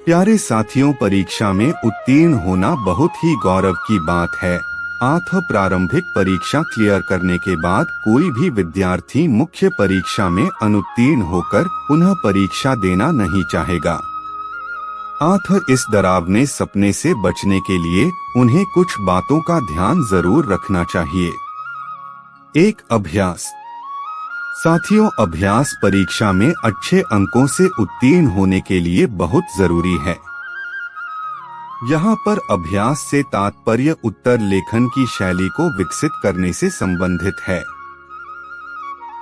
प्यारे साथियों, परीक्षा में उत्तीर्ण होना बहुत ही गौरव की बात है। प्रारंभिक परीक्षा क्लियर करने के बाद कोई भी विद्यार्थी मुख्य परीक्षा में अनुत्तीर्ण होकर पुनः परीक्षा देना नहीं चाहेगा। इस डरावने सपने से बचने के लिए उन्हें कुछ बातों का ध्यान जरूर रखना चाहिए। 1. अभ्यास। साथियों, अभ्यास परीक्षा में अच्छे अंकों से उत्तीर्ण होने के लिए बहुत जरूरी है। यहाँ पर अभ्यास से तात्पर्य उत्तर लेखन की शैली को विकसित करने से संबंधित है,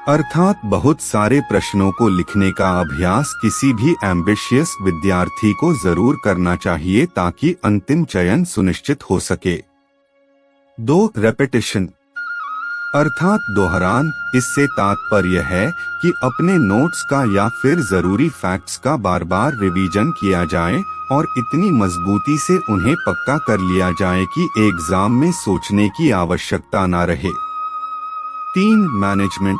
अर्थात बहुत सारे प्रश्नों को लिखने का अभ्यास किसी भी एम्बिशियस विद्यार्थी को जरूर करना चाहिए ताकि अंतिम चयन सुनिश्चित हो सके। 2. रेपिटेशन अर्थात दोहरान। इससे तात्पर्य है कि अपने नोट्स का या फिर जरूरी फैक्ट्स का बार बार रिवीजन किया जाए और इतनी मजबूती से उन्हें पक्का कर लिया जाए कि एग्जाम में सोचने की आवश्यकता न रहे। 3. मैनेजमेंट।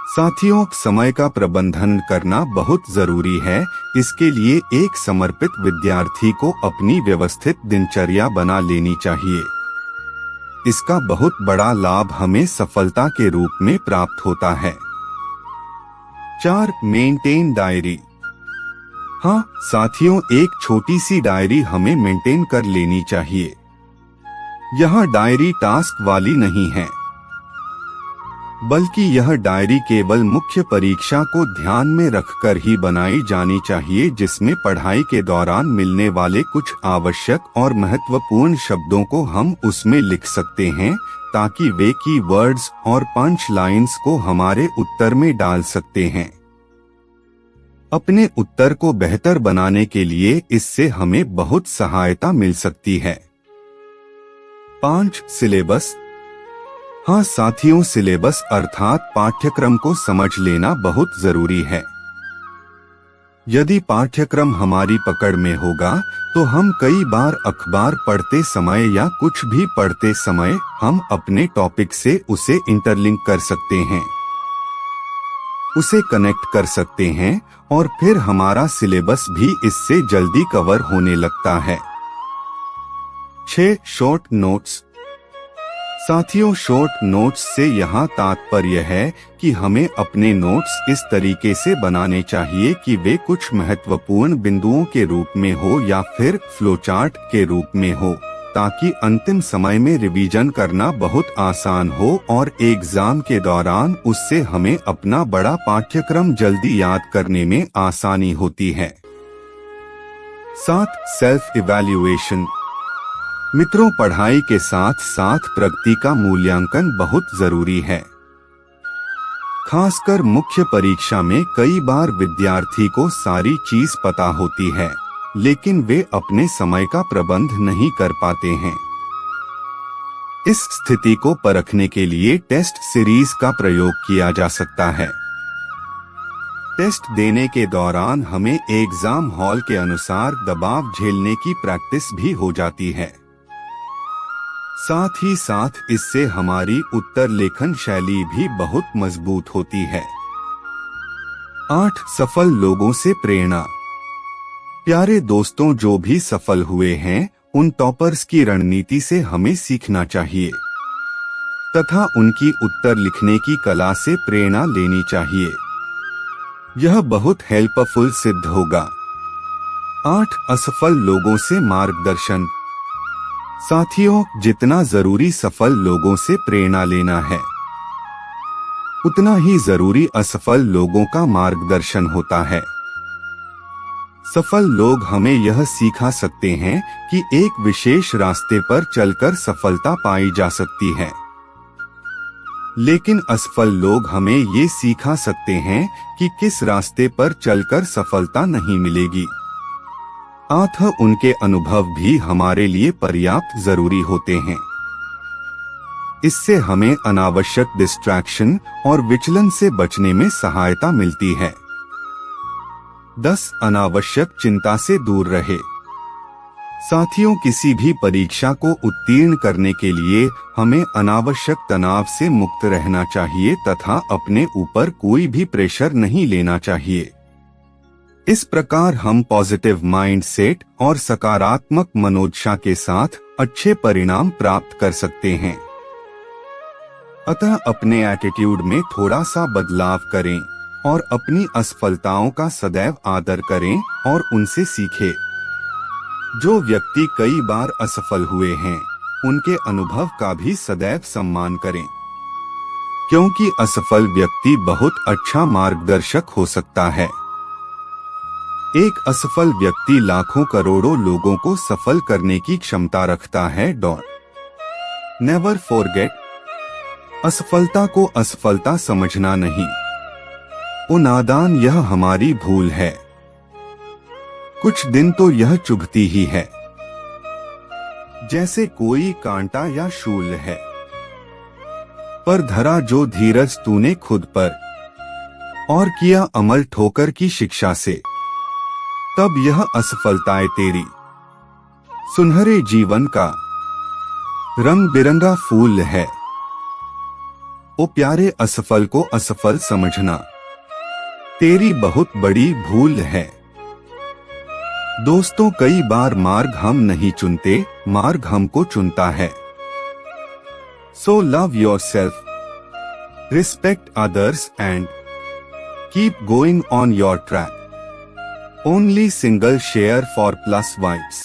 साथियों, समय का प्रबंधन करना बहुत जरूरी है। इसके लिए एक समर्पित विद्यार्थी को अपनी व्यवस्थित दिनचर्या बना लेनी चाहिए। इसका बहुत बड़ा लाभ हमें सफलता के रूप में प्राप्त होता है। 4. Maintain diary. हाँ साथियों, एक छोटी सी डायरी हमें मेंटेन कर लेनी चाहिए। यह डायरी टास्क वाली नहीं है, बल्कि यह डायरी केवल मुख्य परीक्षा को ध्यान में रखकर ही बनाई जानी चाहिए, जिसमें पढ़ाई के दौरान मिलने वाले कुछ आवश्यक और महत्वपूर्ण शब्दों को हम उसमें लिख सकते हैं ताकि वे की वर्ड्स और पंच लाइन्स को हमारे उत्तर में डाल सकते हैं। अपने उत्तर को बेहतर बनाने के लिए इससे हमें बहुत सहायता मिल सकती है। 5. सिलेबस। हाँ साथियों, सिलेबस अर्थात पाठ्यक्रम को समझ लेना बहुत जरूरी है। यदि पाठ्यक्रम हमारी पकड़ में होगा तो हम कई बार अखबार पढ़ते समय या कुछ भी पढ़ते समय हम अपने टॉपिक से उसे इंटरलिंक कर सकते हैं, उसे कनेक्ट कर सकते हैं और फिर हमारा सिलेबस भी इससे जल्दी कवर होने लगता है। 6. Short notes. साथियों, शॉर्ट नोट्स से यहाँ तात्पर्य है कि हमें अपने नोट्स इस तरीके से बनाने चाहिए कि वे कुछ महत्वपूर्ण बिंदुओं के रूप में हो या फिर फ्लोचार्ट के रूप में हो, ताकि अंतिम समय में रिवीजन करना बहुत आसान हो और एग्जाम के दौरान उससे हमें अपना बड़ा पाठ्यक्रम जल्दी याद करने में आसानी होती है। 7. Self evaluation. मित्रों, पढ़ाई के साथ साथ प्रगति का मूल्यांकन बहुत जरूरी है। खासकर मुख्य परीक्षा में कई बार विद्यार्थी को सारी चीज पता होती है, लेकिन वे अपने समय का प्रबंध नहीं कर पाते हैं। इस स्थिति को परखने के लिए टेस्ट सीरीज का प्रयोग किया जा सकता है। टेस्ट देने के दौरान हमें एग्जाम हॉल के अनुसार दबाव झेलने की प्रैक्टिस भी हो जाती है। साथ ही साथ इससे हमारी उत्तर लेखन शैली भी बहुत मजबूत होती है। 8. सफल लोगों से प्रेरणा। प्यारे दोस्तों, जो भी सफल हुए हैं उन टॉपर्स की रणनीति से हमें सीखना चाहिए तथा उनकी उत्तर लिखने की कला से प्रेरणा लेनी चाहिए। यह बहुत हेल्पफुल सिद्ध होगा। 8. असफल लोगों से मार्गदर्शन। साथियों, जितना जरूरी सफल लोगों से प्रेरणा लेना है, उतना ही जरूरी असफल लोगों का मार्गदर्शन होता है। सफल लोग हमें यह सिखा सकते हैं कि एक विशेष रास्ते पर चलकर सफलता पाई जा सकती है, लेकिन असफल लोग हमें ये सिखा सकते हैं कि किस रास्ते पर चलकर सफलता नहीं मिलेगी। उनके अनुभव भी हमारे लिए पर्याप्त जरूरी होते हैं। इससे हमें अनावश्यक डिस्ट्रैक्शन और विचलन से बचने में सहायता मिलती है। 10. अनावश्यक चिंता से दूर रहे। साथियों, किसी भी परीक्षा को उत्तीर्ण करने के लिए हमें अनावश्यक तनाव से मुक्त रहना चाहिए तथा अपने ऊपर कोई भी प्रेशर नहीं लेना चाहिए। इस प्रकार हम पॉजिटिव माइंडसेट और सकारात्मक मनोदशा के साथ अच्छे परिणाम प्राप्त कर सकते हैं। अतः अपने एटीट्यूड में थोड़ा सा बदलाव करें और अपनी असफलताओं का सदैव आदर करें और उनसे सीखें। जो व्यक्ति कई बार असफल हुए हैं, उनके अनुभव का भी सदैव सम्मान करें, क्योंकि असफल व्यक्ति बहुत अच्छा मार्गदर्शक हो सकता है। एक असफल व्यक्ति लाखों करोड़ों लोगं को सफल करने की क्षमता रखता है। नेवर फॉरगेट, असफलता को असफलता समझना नहीं। ओ नादान, यह हमारी भूल है। कुछ दिन तो यह चुभती ही है, जैसे कोई कांटा या शूल है। पर धरा जो धीरज तूने खुद पर और किया अमल ठोकर की शिक्षा से, तब यह असफलताएं तेरी सुनहरे जीवन का रंग बिरंगा फूल है। ओ प्यारे, असफल को असफल समझना तेरी बहुत बड़ी भूल है। दोस्तों, कई बार मार्ग हम नहीं चुनते, मार्ग हमको चुनता है। So love yourself, respect others and keep going on your track. Only single share for plus vibes.